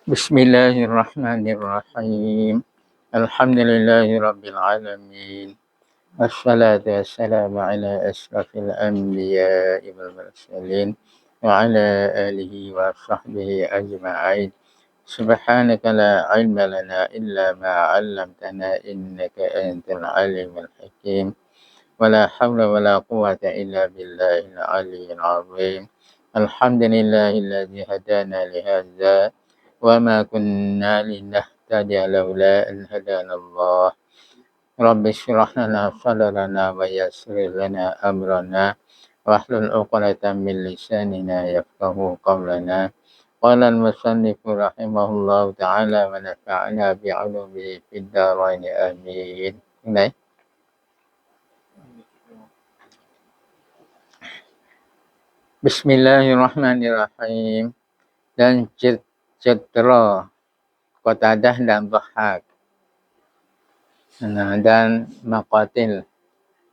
بسم الله الرحمن الرحيم الحمد لله رب العالمين والصلاة والسلام على أشرف الأنبياء والمرسلين وعلى آله وصحبه أجمعين سبحانك لا علم لنا إلا ما علمتنا إنك أنت العليم الحكيم ولا حول ولا قوة إلا بالله العلي العظيم الحمد لله الذي هدانا لهذا وما كنا لنهتدي لولا أن هدانا الله رب اشرح لنا صدرنا ويسر لنا أمرنا واحلل عقدة من لساننا يفقهوا قولنا قال المصنف رحمه الله تعالى ونفعنا بعلومه في الدارين آمين ไหน Bismillahirrahmanirrahim dan Citra Qatadah dan Dhahhak dan Maqatil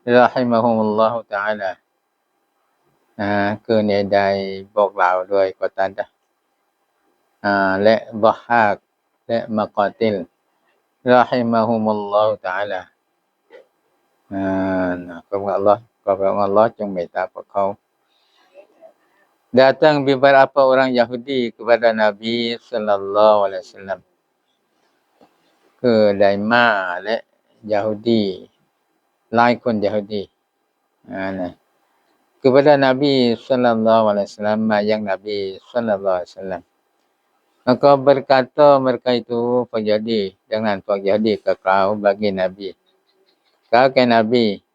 rahimahumullah ta'ala คือในใดบอกกล่าวโดย Qatadah และ Dhahhak และ Maqatil rahimahumullah ta'ala ขอบคุณอัลเลาะห์ขอพระองค์อัลเลาะห์จงเมตตาพวกเขาdatang beberapa orang Yahudi kepada Nabi sallallahu alaihi wasallam คือได้มาและ Yahudi หลายคน Yahudi kepada Nabi sallallahu alaihi wasallam มายัง Nabi sallallahu alaihi wasallam maka berkata mereka itu pun Yahudi dengan pun Yahudi kekal bagi Nabi kata Nabi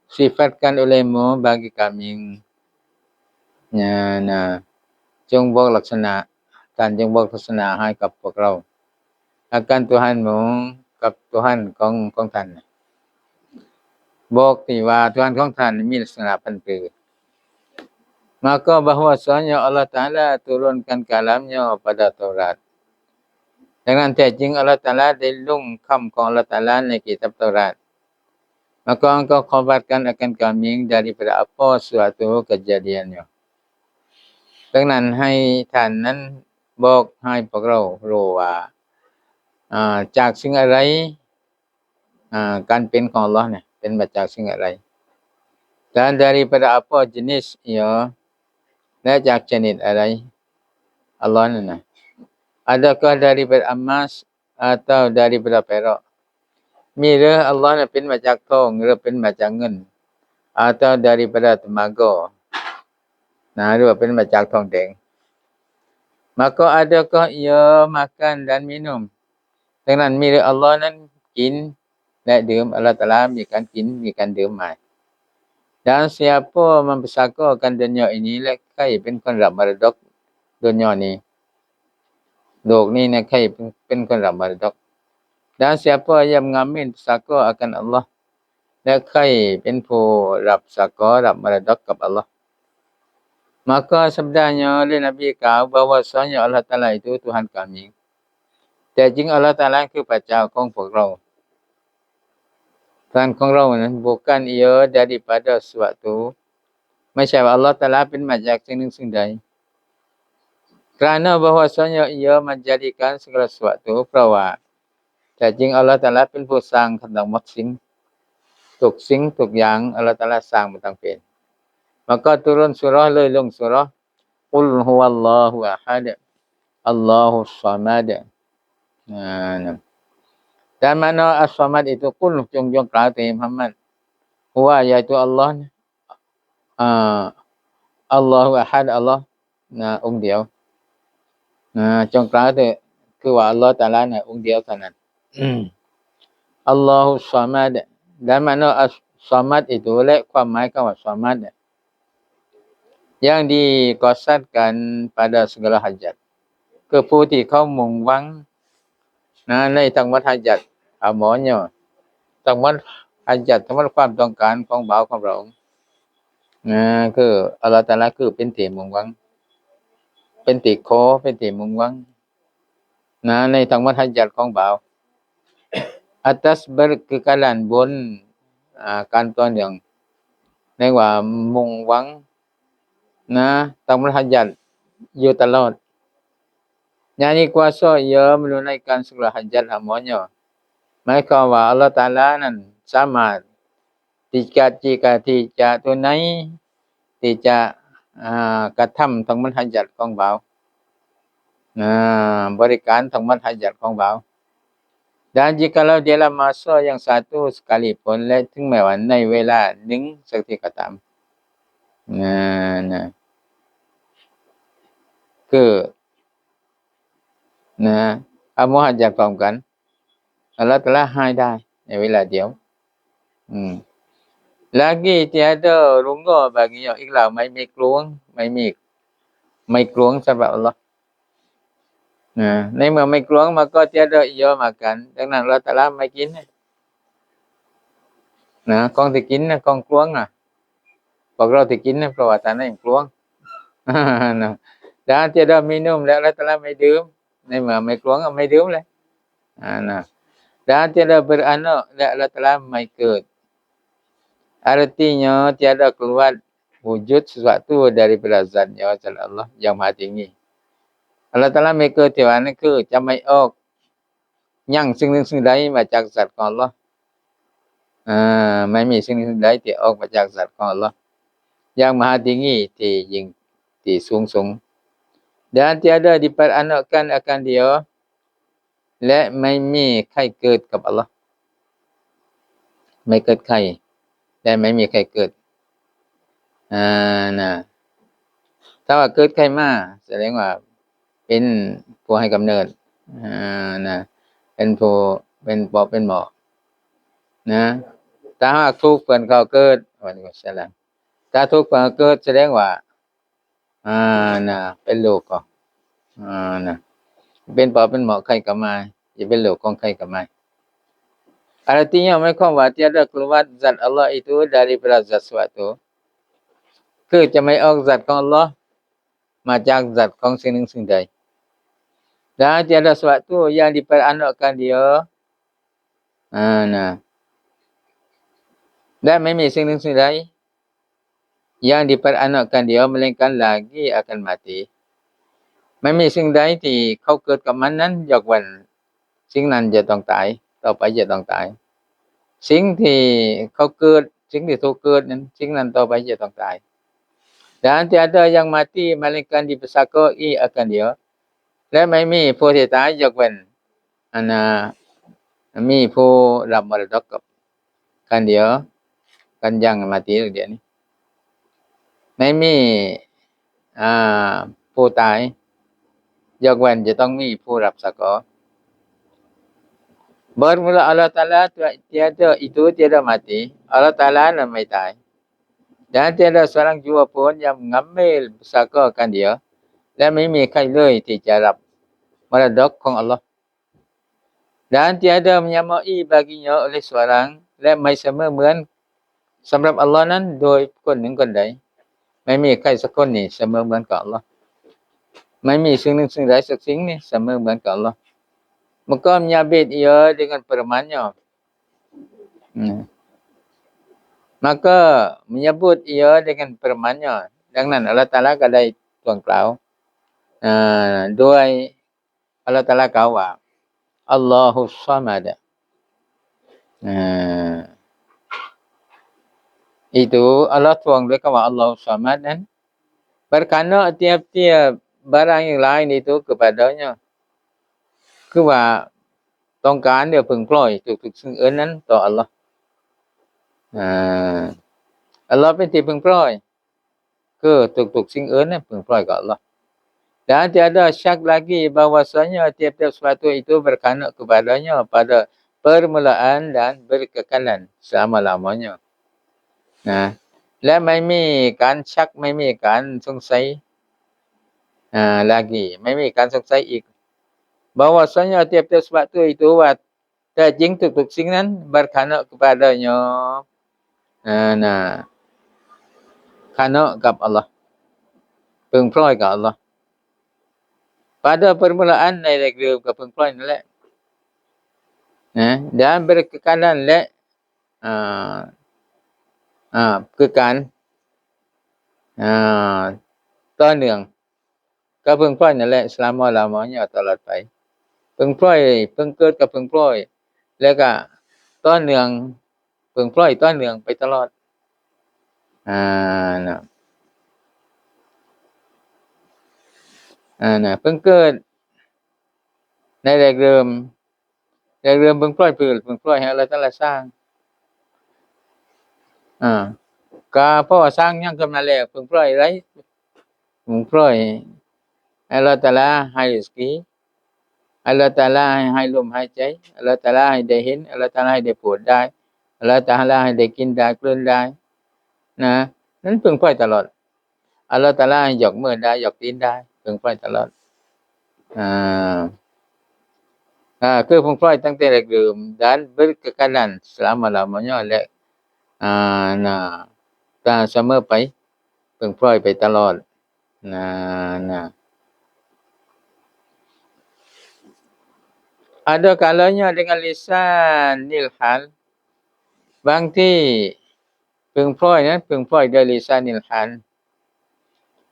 sifatkan olehmu bagi kamiจงบอกลักษณะท่านจงบอกลักษณะให้กับพวกเราอาการTuhanmuกับTuhanของท่านบอกที่ว่าTuhanของท่านมีลักษณะพันคือ maka bahwasanya Allah Taala turunkan kalamnya pada Taurat dengan แท้จริง Allah Taala ได้ลงคำของ Allah Taala ใน kitab Taurat maka engkau khabarkan akan kami daripada apa suatu kejadiannyaดังนั้นให้ท่านนั้นบอกให้พวกเรารู้ว่าจากสิ่งอะไรการเป็นของอัลเลาะห์เนี่ยเป็นมาจากสิ่งอะไร dan daripada apa jenis ia และจากชนิดอะไรอัลเลาะห์นั้นนะ adakah daripada emas atau daripada perak มีหรืออัลเลาะห์นั้นเป็นมาจากทองหรือเป็นมาจากเงิน atau daripada tembaga หรือว่าเป็นมาจากทองแดง maka adakah ia makan dan minum ดังนั้นมีหรืออัลเลาะห์นั้นกินและดื่มอัลเลาะห์ตะอาลามีการกินมีการดื่มไหม dan siapa membesarkan dunia ini และใครเป็นคนรับมรดกดุนยานี้โลกนี้นะใครเป็นคนรับมรดก dan siapa yang mengambil pusaka akan Allah และใครเป็นผู้รับpusakaรับมรดกกับอัลเลาะห์maka sabdanya oleh Nabi kau bahwasanya Allah Taala itu Tuhan kami แต่จริง Allah Taala คือพระเจ้าของพวกเรา Tuhan ของเรานั้น bukan ia daripada suatu ไม่ใช่ว่า Allah Taala เป็นมาจากสิ่งหนึ่งสิ่งใด kerana bahwasanya ia menjadikan segala sesuatu เพราะว่าแต่จริง Allah Taala เป็นผู้สร้างทั้งหมดสิ่งทุกสิ่งทุกอย่าง Allah Taala สร้างมาตั้งเป็นmaka turun surah เลยลงsurah Qul huwallahu ahad Allahus samad dan mana as-samad itu Qul จงกล่าวแก่มุฮัมมัด huwa ยaitu Allah Allahu ahad Allah องค์เดียวจงกล่าวแต่คือว่าอัลเลาะห์ตะอาลาน่ะองค์เดียวเท่านั้น Allahus samad dan mana as-samad itu และความหมายคำว่า samad yang dikosadkan pada segala hajat คือผู้ที่เขามุ่งหวังในทั้งหมด hajat amanya ทั้งหมด hajat ทั้งหมดความต้องการของบ่าวของพระองค์คืออัลเลาะห์ตะอาลาคือเป็นที่มุ่งหวังเป็นที่ขอเป็นที่มุ่งหวังในทั้งหมด hajat ของบ่าว atas berkekalan บนการต่อเนื่องในว่ามุ่งหวังทั้งหมด hajat อยู่ตลอด Yani kuasa ia menunaikan segala hajat hamba-Nya. Maka wa Allah Ta'ala nan sama jikaที่จะtunai ที่จะกระทำทั้งมัธยัติของบ่าวบริการทั้งมัธยัติของบ่าว Dan jikalau dalam masa yang satu sekalipun และถึงแม้ว่าในเวลาหนึ่งสักทีก็ตามคือเอามุฮัดญัตพร้อมกันอัลเลาะห์ตะอาลาให้ได้ในเวลาเดียวlagi tiada rungga baginya ikhlas ไม่มีกลวงไม่กลวงสำหรับอัลเลาะห์ในเมื่อไม่กลวง maka tiada ia makan ดังนั้นอัลเลาะห์ตะอาลาไม่กินของที่กินของกลวงพวกเราที่กินเพราะว่าตานั้นกลวงdan tiada minum และอัลเลาะห์ตะอาลาไม่ดื่มในเมื่อไม่กลวงก็ไม่ดื่มเลยdan tiada beranak และอัลเลาะห์ตะอาลาไม่เกิด artinya tiada keluar wujud sesuatu daripada zatnya Allah yang Maha Tinggi อัลเลาะห์ตะอาลาไม่เกิดที่ว่านั่นคือจะไม่ออกยังสิ่งหนึ่งสิ่งใดมาจากสัตว์ของอัลเลาะห์ไม่มีสิ่งหนึ่งสิ่งใดที่ออกมาจากสัตว์ของอัลเลาะห์yang Maha Tinggi ที่ยิ่งที่สูงส่ง dan tiada diperanakkan akan dia และไม่มีใครเกิดกับอัลเลาะห์ไม่เกิดใครและไม่มีใครเกิดถ้าว่าเกิดใครมาแสดงว่าเป็นผู้ให้กำเนิดเป็นผู้เป็นปอเป็นหมอถ้าหากทุกข์เพิ่นเขาเกิดว่านี่ก็แสดงถ้าทุกข์เพิ่นเกิดแสดงว่าเป็นโรคก็เป็นปอเป็นหมอใครก็มาจะเป็นโรคของใครก็มา artinya หมายความว่า tiada keluar zat Allah itu daripada zat sesuatu คือจะไม่ออกสัตว์ของอัลเลาะห์มาจากสัตว์ของสิ่งหนึ่งสิ่งใด dan tiada sesuatu yang diperanakkan dia และไม่มีสิ่งหนึ่งสิ่งใด yang diperanakkan dia melainkan lagi akan mati ไม่มีสิ่งใดที่เขาเกิดกับมันนั้นยกเว้นสิ่งนั้นจะต้องตายต่อไปจะต้องตายสิ่งที่เขาเกิดสิ่งที่ถูกเกิดนั้นสิ่งนั้นต่อไปจะต้องตาย dan tiada yang mati melainkan dipesakoi akan dia และไม่มีผู้ที่ตายยกเว้นมีผู้รับมรดกกับกันเดียวกันยังมาตีเดี๋ยวนี้ไม่มีผู้ตายยกเว้นจะต้องมีผู้รับสกอ bermula Allah Ta'ala tiada itu tiada mati Allah Ta'ala nan ไม่ตาย dan tiada seorang jua pun yang mengambil pusaka akan dia และไม่มีใครเลยที่จะรับมรดกของอัลเลาะห์ dan tiada menyamai baginya oleh seorang และไม่เสมอเหมือนสำหรับอัลเลาะห์นั้นโดยคนหนึ่งคนใดไม่มีใครสักคนนี่เสมอเหมือนกับอัลเลาะห์ไม่มีสิ่งหนึ่งสิ่งใดสักสิ่งนี่เสมอเหมือนกับอัลเลาะห์ maka menyabit ia dengan firman-Nya maka menyebut ia dengan firman-Nya ดังนั้นอัลเลาะห์ตะอาลาก็ได้ทวงกล่าวโดยอัลเลาะห์ตะอาลากล่าวว่าอัลลอฮุสซอมัดitu Allah tuangด้วยคำว่า Allahu Samad นั้น berkana tiap-tiap barang yang lain itu kepadanya คือว่าต้องการเดี๋ยวพึงปล่อยทุกๆสิ่งอื่นนั้นต่ออัลเลาะห์อัลเลาะห์เป็นที่พึงปล่อยคือทุกๆสิ่งอื่นนั้นพึงปล่อยกับอัลเลาะห์ dan tiada syak lagi bahwasanya tiap-tiap sesuatu itu berkana kepadanya pada permulaan dan berkekalan selama-lamanya และไม่มีการชักไม่มีการสงสัยlagi ไม่มีการสงสัยอีก bahwasanya tiap-tiap sesuatu itu ว่าแต่จริงทุกๆสิ่งนั้น berkana kepadanya kana กับอัลเลาะห์พึงปล่อยกับอัลเลาะห์ pada permulaan ในแรกเริ่มก็พึงปล่อยนั่นแหละdan berkekalan และคือการต่อเนื่อง ก็เพิ่งปล่อยนั่นแหละสลามลามอยตลอดไปเพิ่งปล่อยเพิ่งเกิดก็เพิ่งปล่อยแล้วก็ต่อเนื่องเพิ่งปล่อยต่อเนื่องไปตลอดนะนะเพิ่งเกิดในแรกเริ่มเพิ่งปล่อยเพิ่งปล่อยให้อัลเลาะห์ตะอาลาสร้างก็เพราะว่าสร้างหยังขึ้นมาแล้วเพิ่งปล่อยไรเพิ่งปล่อยอัลเลาะห์ตะอาลาให้ริสกีอัลเลาะห์ตะอาลาให้ลมหายใจอัลเลาะห์ตะอาลาให้ได้เห็นอัลเลาะห์ตะอาลาให้ได้พูดได้อัลเลาะห์ตะอาลาให้ได้กินได้กลืนได้นะนั้นเพิ่งปล่อยตลอดอัลเลาะห์ตะอาลาให้ยกมือได้ยกตีนได้เพิ่งปล่อยตลอดคือเพิ่งปล่อยตั้งแต่แรกเริ่ม dan berkekalan selama-lamanya และนะตาเสมอไปเพิ่งปล่อยไปตลอดนะada kalanya dengan lisanil hal บางที่เพิ่งปล่อยนั้นเพิ่งปล่อยด้วย lisanil hal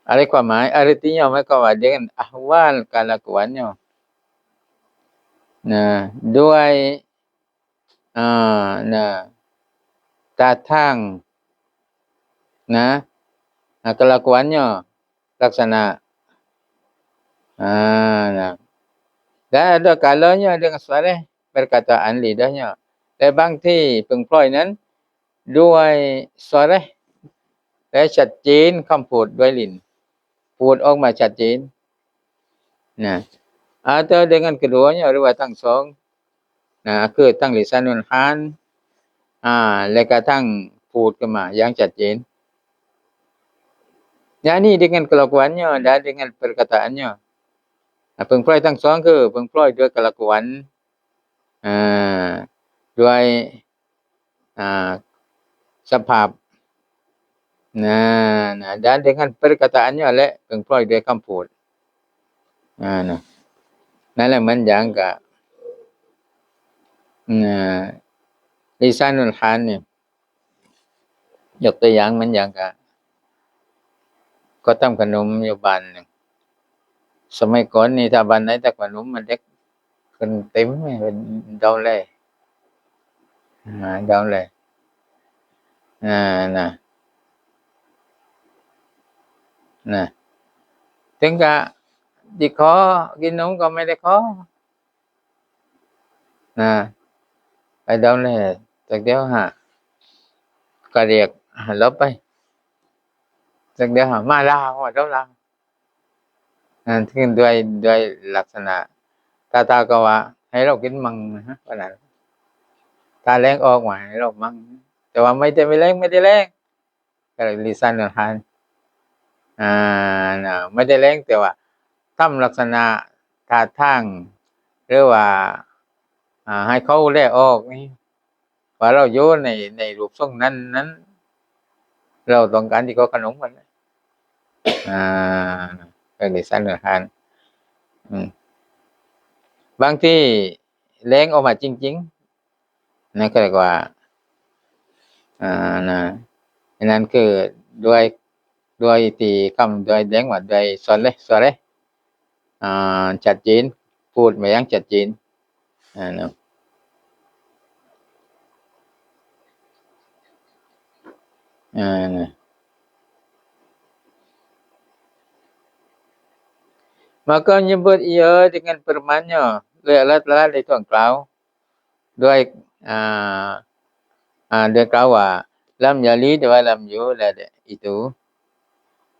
อะไรความหมาย artinya หมายความว่า dengan ahwal kelakuannya นะด้วยนะท่าทางนะkelakuannya ลักษณะnah dan ada kalanya dengan sarih perkataan lidahnya แต่บางที่เพิ่งปล่อยนั้นด้วยsarih และชัดเจนคำพูดด้วยลิ้นพูดออกมาชัดเจนนะatau dengan keduanya หรือว่าทั้งสองนะคือทั้ง lisanul hal และก็ทั้งพูดขึ้นมาอย่างชัดเจนyani dengan kelakuannya dan dengan perkataannya เพิ่งปล่อยทั้งสองคือเพิ่งปล่อยด้วยกละกวนด้วยสภาพdan dengan perkataannya และเพิ่งปล่อยด้วยคำพูดนั่นแหละมันอย่างกับlisanul hal นี่ยกตัวอย่างมันอย่างกับก็ทำขนมอยู่บ้านนึงสมัยก่อนนี่ถ้าบ้านไหนแต่ขนมมันเด็กขึ้นเต็มเป็นดาวเลยดาวเลยนะถึงก็สิขอกินนมก็ไม่ได้ขอไปดาวเลยจักเดียวก็เรียกเราไปจักเดียวมาลาว่าดาวลาถึงด้วยลักษณะตาก็ว่าให้เรากินมั่งนะว่านั้นตาแรงออกว่าให้เรามั่งแต่ว่าไม่ได้แรงไม่ได้แรงก็ลิซ่านหันไม่ได้แรงแต่ว่าทำลักษณะท่าทางหรือว่าให้เขาแลออกนี่ว่าเราอยู่ในรูปทรงนั้นเราต้องการที่เขาขนมมันก็ลิซ่านหันบางที่แรงออกมาจริงๆนั่นก็เรียกว่านั่นคือด้วยที่คำด้วยแรงว่าด้วยสอนเลยชัดเจนพูดมาอย่างชัดเจนmaka menyebut ia dengan firman-Nya ด้วยAllah Taala ได้ท่วงกล่าวด้วยด้วยกล่าวว่า lam yalid wa lam yulad itu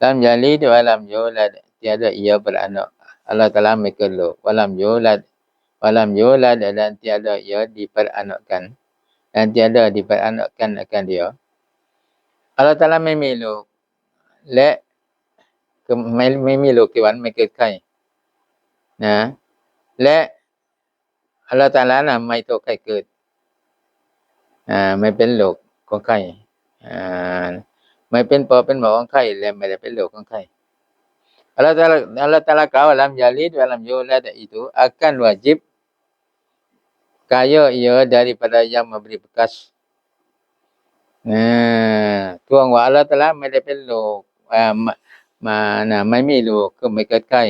lam yalid wa lam yulad tiada ia beranak Allah Taala mikirlo wa lam yulad dan tiada ia diperanakkan dan tiada diperanakkan akan dia Allah Taala ไม่มีลูกและคือไม่มีลูกที่วันไม่เกิดใครนะและอัลเลาะห์ตะอาลาน่ะไม่ตกใครเกิดไม่เป็นโรคของใครไม่เป็นปอเป็นหมอของใครและไม่ได้เป็นโรคของใครอัลเลาะห์ตะอาลากล่าวว่า lam yalid wa lam yulad itu akan wajib kaya ia daripada yang memberi bekas ทวงว่าอัลเลาะห์ตะอาลาไม่ได้เป็นโรค มาน่ะไม่มีลูกก็ไม่เกิดใกล้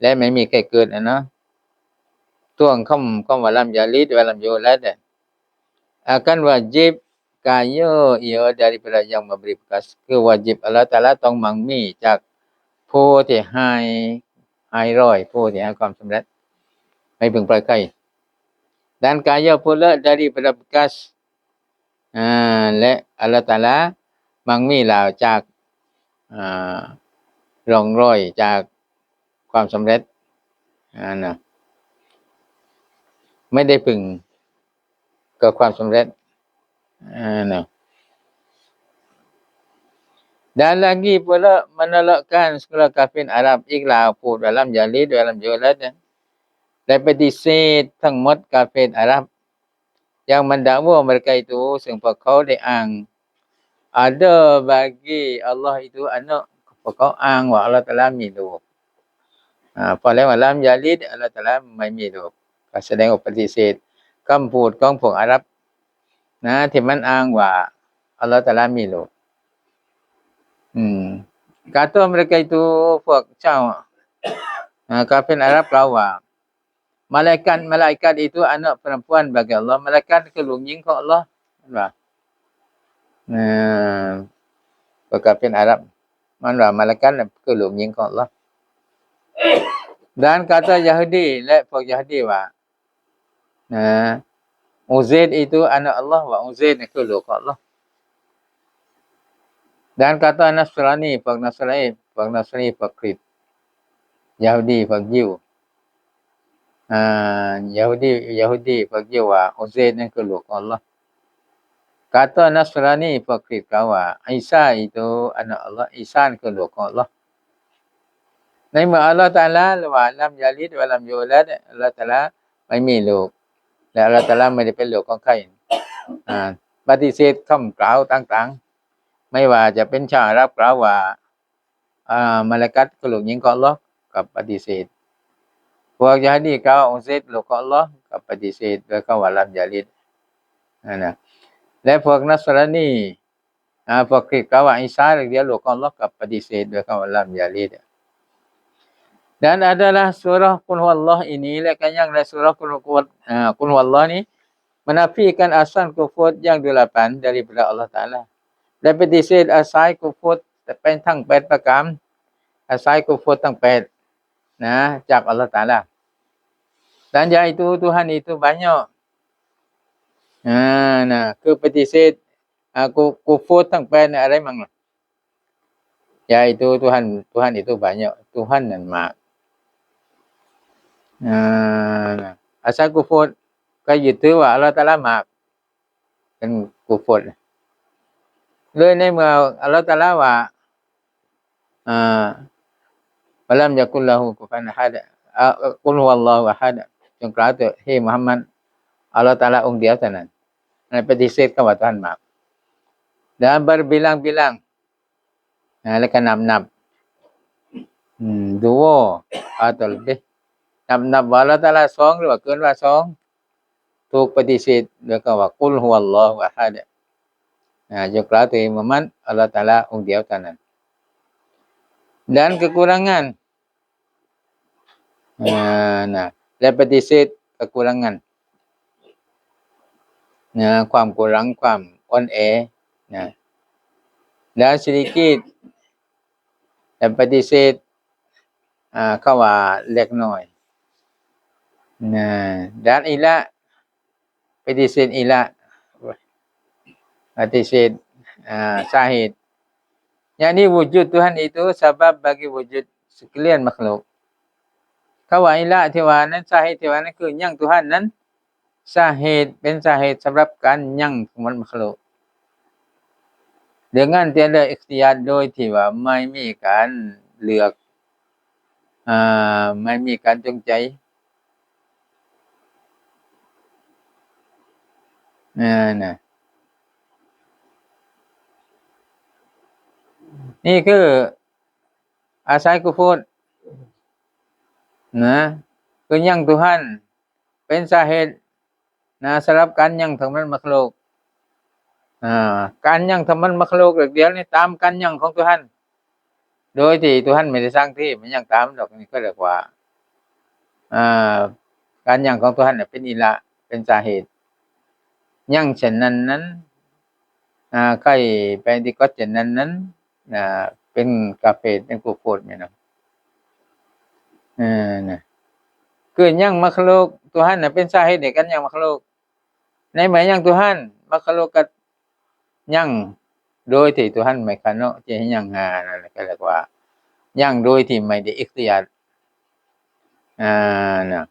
และไม่มีใครเกิดเนาะท่วงคำว่าlam yalid wa lam yulad akan wajib kaya ia daripada yang memberi bekas ke wajib Allah Taala ต้องมั่งมีจากผู้ที่ให้ร้อยผู้ที่ให้ความสำเร็จไม่พึงปล่อยใคร dan kaya pula daripada bekas และอัลเลาะห์ตะอาลามั่งมีแล้วจากร่องรอยจากความสำเร็จนะไม่ได้พึงกับความสำเร็จนะdan lagi pula menolakkan segala kafir Arab อีกแล้วพูดว่าlam yalid wa lam yulad และปฏิเสธทั้งหมดกาเฟรอาหรับyang mendakwa mereka itu ซึ่งพวกเขาได้อ้าง ada bagi Allah itu anak พวกเขาอ้างว่าอัลเลาะห์ตะอาลามีลูกพอแล้วว่าlam yalid อัลเลาะห์ตะอาลาไม่มีลูกก็แสดงว่าปฏิเสธคำพูดของพวกอาหรับนะที่มันอ้างว่าอัลเลาะห์ตะอาลามีลูกkata mereka itu พวกเจ้าkafir Arab กล่าวว่าmalaikat itu anak perempuan bagi Allah malaikat คือลูกหญิงของอัลเลาะห์ว่าพวก kafir Arab มันว่า malaikat คือลูกหญิงของอัลเลาะห์ dan kata Yahudi และพวก Yahudi ว่าUzair itu anak Allah ว่า Uzair นี่คือลูกของอัลเลาะห์ dan kata Nasrani พวก Nasrani พวกคริสต์ Yahudi พวกยิวYahudi พวกยิวว่า Uzair นี่คือลูกของอัลเลาะห์ kata Nasrani พวกคริสต์กล่าวว่า Isa itu anak Allah Isa คือลูกของอัลเลาะห์ ในเมื่ออัลเลาะห์ตะอาลาว่าlam yalid wa lam yulad อัลเลาะห์ตะอาลาไม่มีลูกและอัลเลาะห์ตะอาลาไม่ได้เป็นลูกของใครปฏิเสธคำกล่าวต่างๆไม่ว่าจะเป็นชาวอาหรับกล่าวว่ามลาอิกะฮ์คือลูกหญิงของอัลเลาะห์ก็ปฏิเสธพวกยะฮูดีกล่าวอุซัยรลูกของอัลเลาะห์ก็ปฏิเสธด้วยคำว่าlam yalid นะและพวกนัสรานีพวกคริสต์กล่าวว่าอีซาเรียกลูกของอัลเลาะห์ก็ปฏิเสธด้วยคำว่าlam yalid dan adalah surah Qul Huwallah ini lekan yang surah Qul Huwallah ni menafikan asal kufur yang 8 daripada Allah Taala และปฏิเสธอาศัยกุฟรเป็นทั้ง8ประการอาศัยกุฟรทั้ง8นะจากอัลเลาะห์ตะอาลา dan yaitu Tuhan itu banyak nah คือปฏิเสธกุฟรทั้ง8นี่อะไรมั่ง yaitu Tuhan itu banyak Tuhanนั้นมากasal kufur ก็ยึดถือว่าอัลเลาะห์ตะอาลามากเป็นกุฟรเลยในเมื่ออัลเลาะห์ตะอาลาว่าwalam yakul lahu kufuwan ahad qul huwallahu ahad จงกล่าวเถิดเฮ้มุฮัมมัดอัลเลาะห์ตะอาลาองค์เดียวเท่านั้นนั่นปฏิเสธคำว่า Tuhan มาก dan berbilang-bilang แล้วก็นับ2 atau lebih นับว่าอัลเลาะห์ตะอาลา2หรือว่าเกินว่า2ถูกปฏิเสธด้วยคำว่า qul huwallahu ahad จงกล่าวเถิดมุฮัมมัดอัลเลาะห์ตะอาลาองค์เดียวเท่านั้น dan kekurangan และปฏิเสธkekurangan ความกุรังความอ่อนแอdan sedikit และปฏิเสธคำว่าเล็กน้อยdan ila ปฏิเสธila ปฏิเสธสาเหตุ yakni wujud Tuhan itu sebab bagi wujud sekalian makhluk คำว่าila ที่ว่านั้นสาเหตุที่ว่านั้นคือยัง Tuhan นั้นสาเหตุเป็นสาเหตุสำหรับการยังของมนุษย์มักลุก dengan tiada ikhtiar โดยที่ว่าไม่มีการเลือกไม่มีการจงใจนี่คืออาศัยกุฟรคือยัง Tuhan เป็นสาเหตุสำหรับการยังของมนุษย์มักลุกการยังของมนุษย์มักลุกเดียวนี่ตามการยังของ Tuhan โดยที่Tuhanไม่ได้สร้างที่มันยังตามดอกนี่ก็เรียกว่าอ่าการยังของTuhanน่ะเป็นอิละเป็นสาเหตุยังเช่นนั้นใกล้Pentecost เช่นนั้นเป็นกาเฟเป็นกุโคตแม่นบ่น่ะคือยังmakhluk Tuhan น่ะเป็นสาเหตุในการยังmakhluk ในเมื่อยังTuhan makhluk ก็ยังโดยที่Tuhan ไม่คะเนาะจะให้ยังนั่นแหละก็เรียกว่ายังโดยที่ไม่ได้อิคติยารน่ะ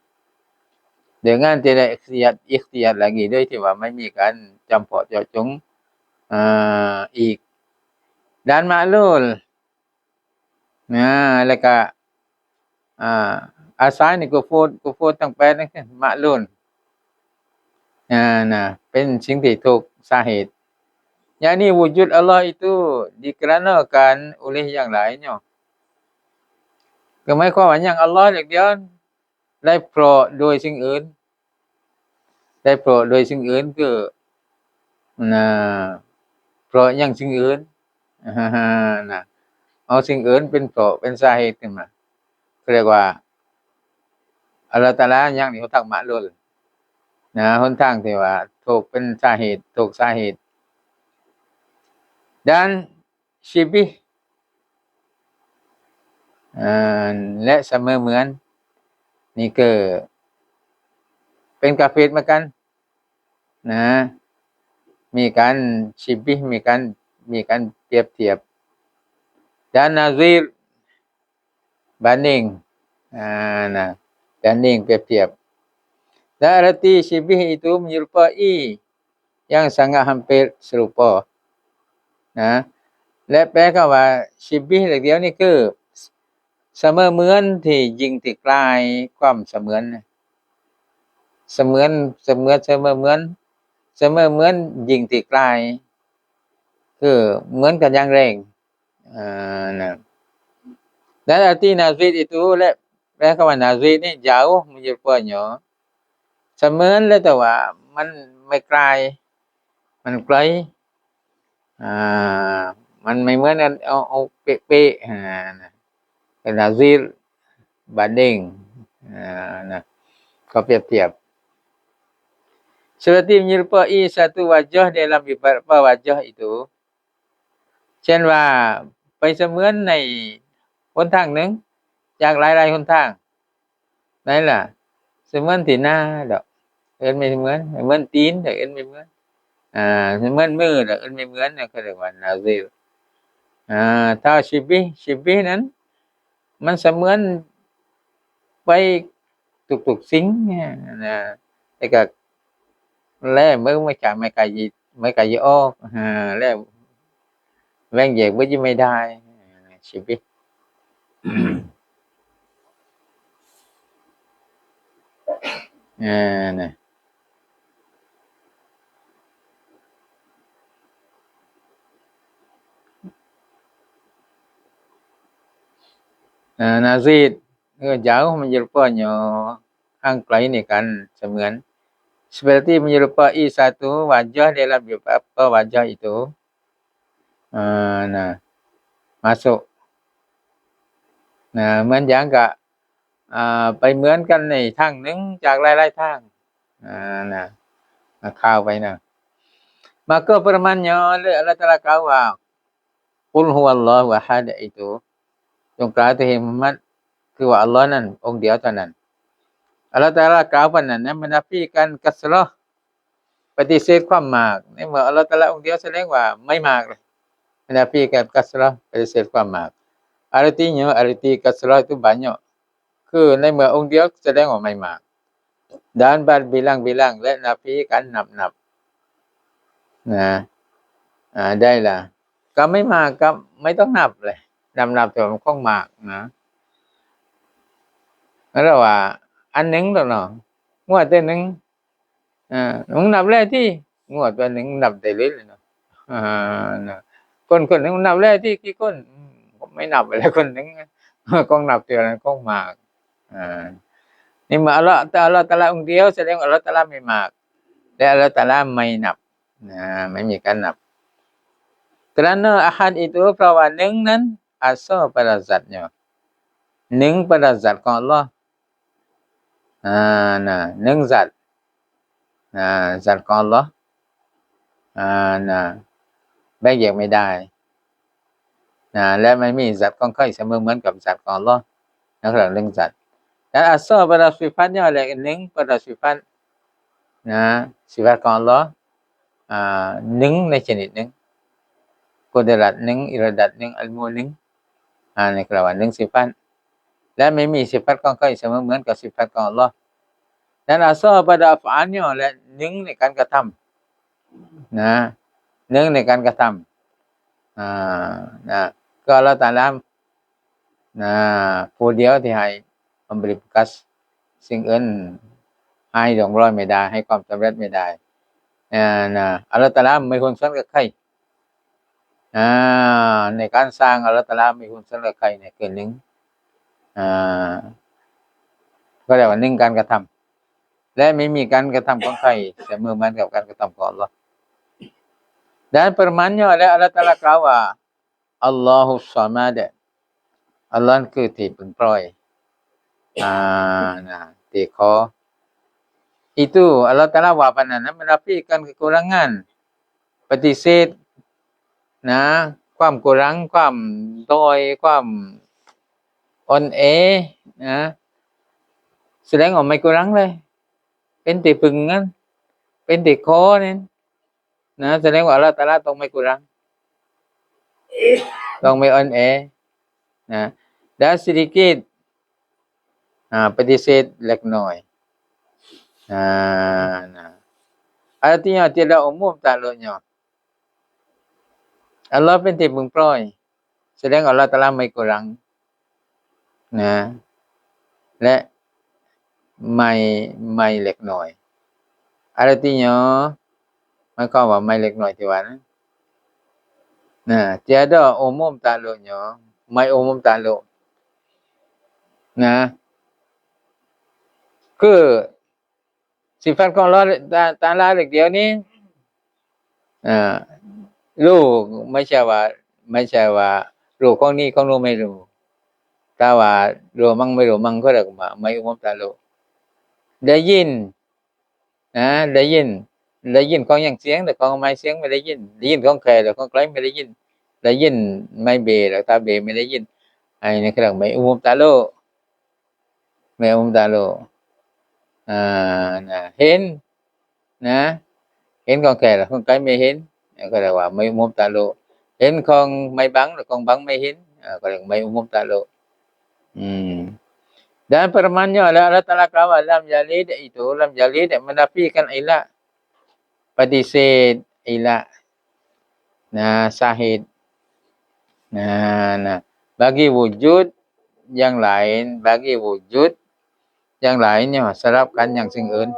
Dengan tidak ikhtiar lagi โดยที่ว่าไม่มีการจำเพาะเจาะจงอีก Dan maklul แล้วก็asal ni kufurทั้ง8นั่นคือ maklul น่ะเป็นสิ่งที่ถูกสาเหตุ yakni wujud Allah itu dikarenakan oleh yang lainnya ก็หมายความว่าอย่างอัลเลาะห์อย่างเดียวได้เพราะโดยสิ่งอื่นได้เพราะโดยสิ่งอื่นคือเพราะอย่างสิ่งอื่นน่ะเอาสิ่งอื่นเป็นเพราะเป็นสาเหตุขึ้นมาเรียกว่าอัลเลาะห์ตะอาลาอย่างนี้หนทางมะลุลหนทางที่ว่าถูกเป็นสาเหตุถูกสาเหตุ Dan syibih และเสมอเหมือนนี่คือเป็นกาเฟรเหมือนกันมีการชิบิฮ์มีการเปรียบเทียบ Dan nazir banding banding เปรียบเทียบ Dan arti syibih itu menyerupai yang sangat hampir serupa และแปลคำว่าชิบิฮ์เดียวนี่คือเสมอเหมือนที่ยิ่งที่ใกล้ความเสมือนเสมือนเหมือนยิ่งที่ใกล้คือเหมือนกันอย่างแรงDan arti nazir itu และแปลคำว่า nazir นี่ jauh menyerupainya เสมือนแล้วแต่ว่ามันไม่ไกลมันไกลมันไม่เหมือนกันเอาเป๊ะๆnazir banding ก็เปรียบเทียบseperti menyerupai satu wajah dalam beberapa wajah itu เช่นว่าไปเสมือนในหนทางหนึ่งจากหลายๆหนทางไหนล่ะเสมือนที่หน้าดอกเอิ้นไม่เหมือนตีนแต่เอิ้นไม่เหมือนเสมือนมือดอกเอิ้นไม่เหมือนเขาเรียกว่า nazir ถ้าชิบิฮ์นั้นมันเสมือนไปทุกๆสิ่งแต่ก็แล้วmới chạm mấy cái gì ôแล้วแบ่งแยกไว้ยังไม่ได้ชีวิตน่ะnazir jauh menyerupainya angklai kan semuanya seperti menyerupai satu wajah dalam beberapa wajah itu masuk เหมือนอย่างกับไปเหมือนกันในทางหนึ่งจากหลายๆทางเข้าไปmaka firman-Nya Allah Taala kata Qul huwallahu ahad itu จงกล่าวแด่Muhammad คือว่าอัลเลาะห์นั้นองค์เดียวเท่านั้นอัลเลาะห์ตะอาลากล่าวว่านั้นมันนาฟีกันกัสเราะห์ปฏิเสธความมากในเมื่ออัลเลาะห์ตะอาลาองค์เดียวแสดงว่าไม่มากเลยมันนาฟีกันกัสเราะห์ปฏิเสธความมาก artinya arti kasrah itu banyak คือในเมื่อองค์เดียวแสดงว่าไม่มาก dan berbilang-bilang และนาฟีกันนับได้ล่ะก็ไม่มากก็ไม่ต้องนับเลยนับแต่มันคงมากแล้วว่าอันหนึ่งแล้วเนาะงวดตัวหนึ่งมึงนับแล้วที่งวดตัวหนึ่งนับได้เลยเนาะคนหนึ่งนับแล้วที่กี่คนไม่นับแล้วคนหนึ่งคงนับตัวนั้นคงมากนี่มาอัลเลาะห์ตะอาลาองค์เดียวแสดงว่าอัลเลาะห์ตะอาลาไม่มากและอัลเลาะห์ตะอาลาไม่นับไม่มีการนับ Kerana ahad itu เพราะว่าหนึ่งนั้น asal pada zatnya 1 pada zatของ Allah nah 1 zat zat ของ Allah nah แบ่งแยกไม่ได้และไม่มีzat ของใครเสมอเหมือนกับzat ของ Allah นั่นคือ1 zat dan asal pada sifatnya oleh 1 pada sifat sifat ของ Allah 1ในชนิดหนึ่งQudrat 1 Iradat 1 Ilmu 1นี่กล่าวว่า1 sifat และไม่มี sifat ของใครเสมอเหมือนกับ sifat ของ Allah dan asal pada af'alnya และ1ในการกระทำ1ในการกระทำก็ Allah Taala ผู้เดียวที่ให้memberi bekas สิ่งอื่นให้ร่วงโรยไม่ได้ให้ความสำเร็จไม่ได้Allah Taala ไม่หุ้นส่วนกับใครในการสร้าง Allah Taala ไม่หุ้นส่วนกับใครเนี่ยคือ1ก็เรียกว่า1การกระทำและไม่มีการกระทำของใครเสมอเหมือนกับการกระทำของ Allah dan firman-Nya oleh Allah Taala กล่าวว่า Allahus Samad Allah คือที่พึ่งปล่อยที่ขอ itu Allah Taala ว่าปานนั้นmenafikan kekurangan ปฏิเสธความกุรังความด้อยความอ่อนแอแสดงออกไม่กุรังเลยเป็นที่พึ่งนั้นเป็นที่ขอนั่นแสดงว่าAllah Taala ต้องไม่กุรังต้องไม่อ่อนแอdan sedikitปฏิเสธเล็กน้อยartinya tidak umum takluknya Allah เป็นที่พึ่งปล่อยแสดงว่าAllah Taala ไม่กุรังและไม่เล็กน้อย artinya หมายความว่าไม่เล็กน้อยที่ว่านั้นtiada umum takluknya ไม่ umum takluk คือsifat ของ Allah Taala เดียวนี้รู้ไม่ใช่ว่ารู้ของนี้ของนู้นไม่รู้ถ้าว่ารู้มั่งไม่รู้มั่งก็เรียกว่าไม่ umum takluk ได้ยินได้ยินของอย่างเสียงแต่ของไม่เสียงไม่ได้ยินของใครแต่ของใครไม่ได้ยินได้ยินไม่เบแล้วถ้าเบไม่ได้ยินไอ้นี่คือเรียกไม่ umum takluk ไม่ umum takluk เห็นเห็นของใครแล้วของใครไม่เห็นก็เรียกว่าไม่ umum takluk เห็นของไม่บังแล้วของบังไม่เห็นก็เรียกไม่ umum takluk dan firman-Nya Allah Taala กล่าวว่าlam yalid itu lam yalid menafikan ilah ปฏิเสธอิละสาเหตุbagi wujud yang lain bagi wujud yang lainnya serapkan yangสิ่งอื่น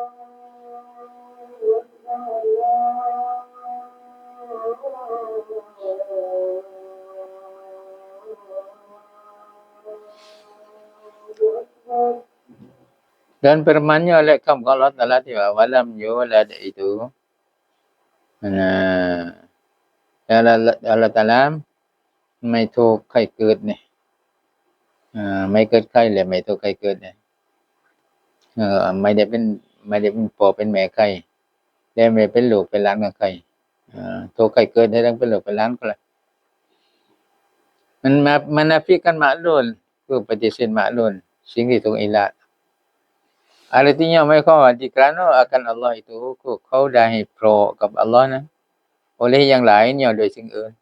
dan firman-Nya oleh kaum Allah Taala ที่ว่า walam yulad itu Allah Taala ไม่ถูกใครเกิดนี่ไม่เกิดใครและไม่ถูกใครเกิดนี่ไม่ได้เป็นพ่อเป็นแม่ใครและไม่เป็นลูกเป็นหลานของใครถูกใครเกิดได้ทั้งเป็นลูกเป็นหลานก็ล่ะมันnafikan ma'lul คือปฏิเสธ ma'lul สิ่งที่ถูกอิละartinya หมายความว่า dikerana akan Allah itu เขาได้ให้เพราะกับ Allah นะ oleh yang lainnya โดยสิ่งอื่น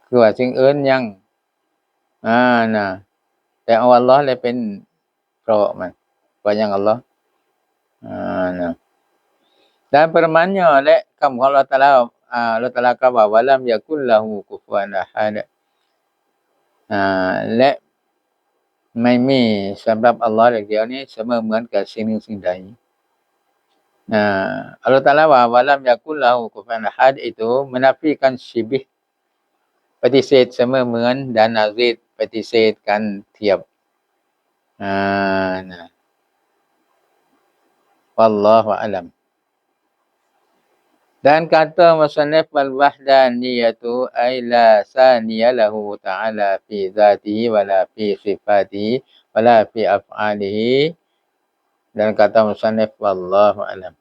คือว่าสิ่งอื่นยังแต่เอา Allah เลยเป็นเพราะมันว่ายัง Allah dan firman-Nya และคำของ Allah Taala Allah Taala กล่าวว่า walam yakul lahu kufuwan ahad และไม่มีสำหรับ Allah เดียวนี้เสมอเหมือนกับสิ่งหนึ่งสิ่งใดAllah Taala ว่า walam yakul lahu kufuwan ahad itu menafikan syibih ปฏิเสธเสมอเหมือนdan nazid ปฏิเสธกันเทียบwallahu a'lam Dan kata musannif wal wahdaniyatu ay la saniya lahu ta'ala fi zatihi wala fi sifatihi wala fi af'alihi. Dan kata musannif wallahu a'lam.